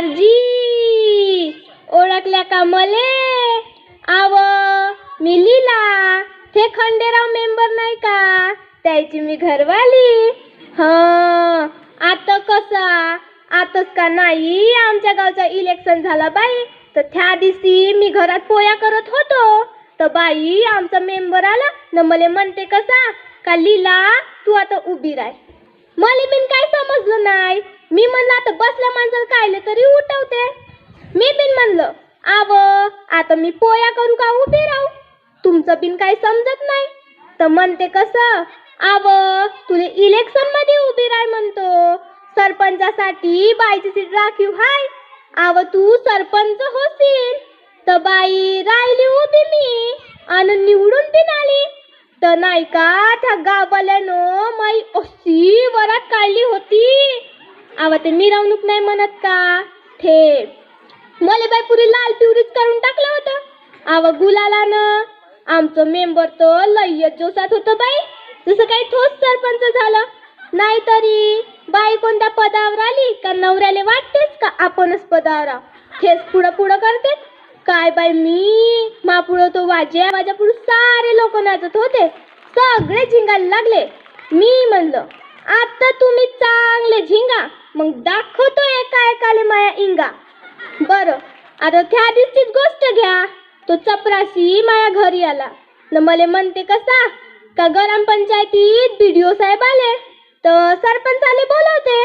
RG ओळखल्या का मले? आव मी लीला, ते खंडेराव मेंबर नाही का, त्याची मी घरवाली. आता कसा आताच का नाही, आमच्या गावचा इलेक्शन झाला बाई, तर त्या दिवशी मी घरात पोया करत होतो, तर बाई आमचा मेंबर आला न मले म्हणते कसा का लीला तू आता उभी राह. मला बिन काय समजलं नाही. मी म्हणलं आता बसल्या माणसाला कायले तरी उठवते. मी बिन म्हणलं आव आता मी पोया करू का उभी राहू, तुमचं बिन काय समजत नाही. तर म्हणते कसं आव तुले इलेक्शन मध्ये उभी राह म्हणतो, सरपंचासाठी बाईची सीट राखीव हाय, आव तू सरपंच होशील. तर बाई राहिली उभी मी आणि निवडून बिन आली. तर नाही का त्या गाववाल्यानं माई अशी वरात काढली होती. आव ते मिरवणूक नाही म्हणत का, ते मले बाई पुरी लाल पिवरीच करून टाकलं होतं. आव गुलालानं आमचं मेंबर तर लय्यत जोसात होतं बाई, जसं काही ठोस सरपंच झालं. नाहीतरी बाई कोणत्या पदावर आली का नवऱ्याले वाटतेच का आपणच पदावर आहो, हेच पुढं पुढं करते काय बाई. मी मापुढं तो माझ्या पुढे सारे लोक नाचत होते, सगळे झिंगायला लागले. मी म्हणलं आता तुम्ही चांगले झिंगा, मग दाखवतो एका एकाले माया इंगा. बरं आता त्या दिवशीच गोष्ट घ्या, तो चपराशी माया घरी आला न मले म्हणते कसा का ग्राम पंचायतीत BDO साहेब आले, तर सरपंच आले बोलवते.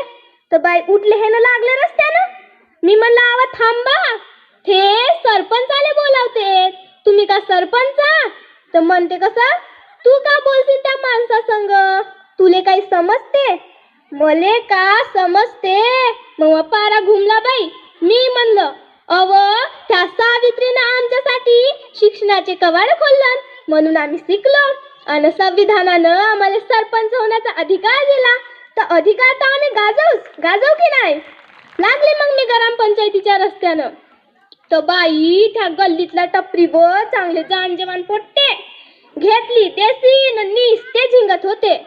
तर बाई उठले हे न लागले रस्त्यानं. मी म्हणलं आवा थांबा, हे सरपंच आले बोलावते, तुम्ही का सरपंच? तर म्हणते कसा तू का बोलशील त्या माणसा संग, तुले काही समजते? मले का समजते, मग पारा घुमला बाई. मी म्हणलं अव त्या सावित्रीनं आमच्यासाठी शिक्षणाचे कवाड खोललं, म्हणून आम्ही शिकलो आणि संविधानानं आम्हाला सरपंच होण्याचा अधिकार दिला, तर अधिकार तर आम्ही गाजवू की नाही. लागले मग मी ग्रामपंचायतीच्या रस्त्यानं. तर बाई त्या गल्लीतल्या टपरीवर चांगले जानजेवान पोट्टे घेतली, तेसी ते झिंगत होते.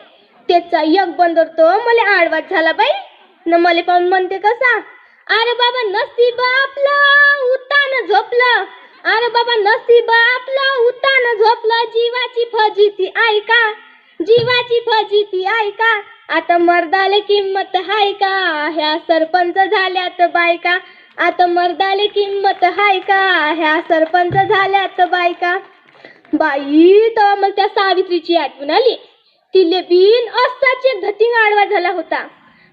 त्याचा एक बंदर तो मला आडवाच झाला बाई न मले पाहून म्हणते कसा अरे बाबा नसीब आपलं उतान झोपलं, अरे बाबा नसीब आपलं उतान झोपलं, जीवाची फजिती ऐका, जीवाची फजिती ऐका, आता मर्दाले किंमत हाय का, ह्या सरपंच झाल्यात बायका, आता मर्दाले किंमत हाय का, ह्या सरपंच झाल्यात बायका. बाई तर मग त्या सावित्रीची आठवण आली. तिले बिन असाच एक धतिंग आडवा झाला होता,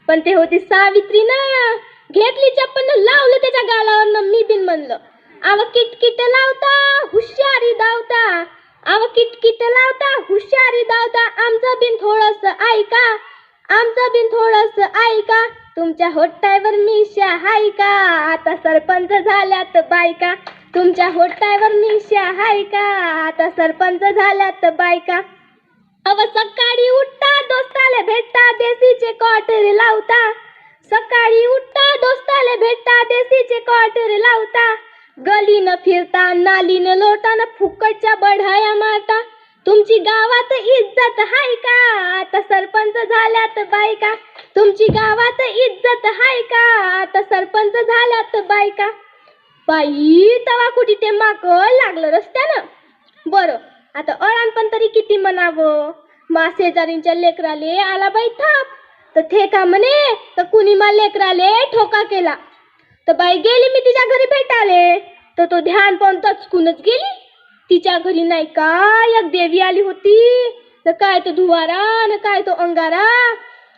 पण ते होती सावित्री ना. घेतली चप्पल लावलं त्याच्या गालावर. मी बिन म्हणलं आव किटकिट लावता हुशारी धावता, आव किटकिट लावता हुशारी धावता, आमचं बिन थोडस ऐका, आमचं बिन थोडस ऐका, तुमच्या होट्टावर मिशा हाय का, आता सरपंच झाल्यात बायका, तुमच्या होट्टावर मिशा हाय का, आता सरपंच झाल्यात बायका. अव सकाळी उठता दोस्ताले भेटता, देसीचे क्वार्टर लावता, सकाळी उठता दोस्ताले भेटता, देसीचे क्वार्टर लावता, गलीनं फिरता नालीनं लोटानं फुकटच्या बढाया मारता, तुमची गावात इज्जत हाय का, आता सरपंच झाल्यात बायका, तुमची गावात इज्जत हाय का, आता सरपंच झाल्यात बायका. बाई तवा कुठे ते माक लागलं रस्त्यानं. बरं आता अळानपण तरी किती म्हणावं. मा शेजारींच्या लेकराले आला बाई थाप, तर थे का म्हणे तर कुणी मा लेकराले ठोका केला. तर बाई गेली मी तिच्या घरी भेटाले, तर तो ध्यान पण तचकूनच गेली. तिच्या घरी नाही का एक देवी आली होती, तर काय तो धुवारा न काय तो अंगारा,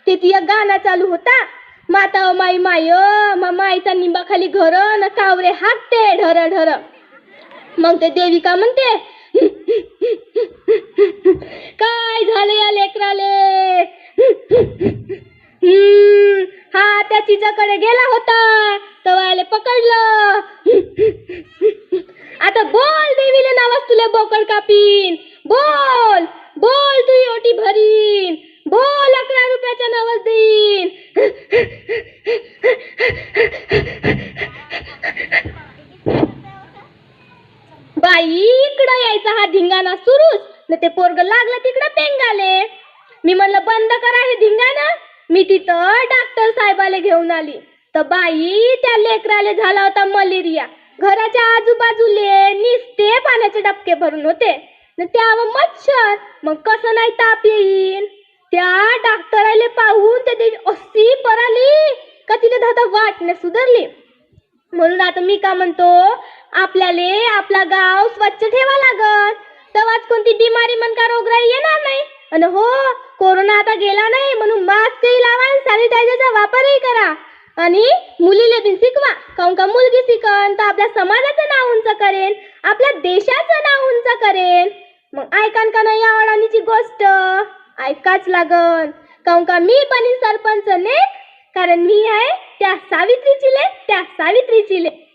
ते ती एक गाणं चालू होता, माता माई माय मा माईचा निंबा खाली घर न कावरे हाकते ढर ढर. मग ते देवी का म्हणते काय झालं या लेकराले, हा त्या तिच्याकडे गेला होता तवाले पकडलं. आता बोल देवीले नावास तुले बोकड कापीन, बोल बोल तू ओटी भरीन, बोल 11 रुपयाच्या नावास देईन. बाई इकडं यायचा हा धिंगाणा सुरूच न ते पोरग लागलं तिकडं पेंगाले. मी म्हणलं बंद करा हे धिंगाणा. मी तिथं डॉक्टर साहेबाले घेऊन आली, तर तर बाई त्या लेकराले झाला होता मलेरिया. घराच्या आजूबाजूले निस्ते पाण्याचे डबके भरून होते, त्यावर मच्छर, मग कसं नाही ताप येईन. त्या डॉक्टराले पाहून त्या देवी अशी पराली का तिने धाता वाटणे सुधारली. म्हणून आता मी का म्हणतो, आपल्याले आपला गाव स्वच्छ ठेवा लागल, तेव्हाच कोणती बिमारी म्हण का रोगराई येणार नाही. आणि हो, कोरोना आता गेला नाही म्हणून मास्कही लावा, सॅनिटायझरचा वापरही करा. आणि मुलीले बी शिकवा, काऊन का मुलगी शिकन तर आपल्या समाजाचं नाव उंच करेन, आपल्या देशाचं नाव उंच करेन. मग ऐकान का नाही या अडाणीची गोष्ट, ऐकाच लागन. काऊन का मी बनीन सरपंच ने, कारण मी आहे त्या सावित्रीची ले.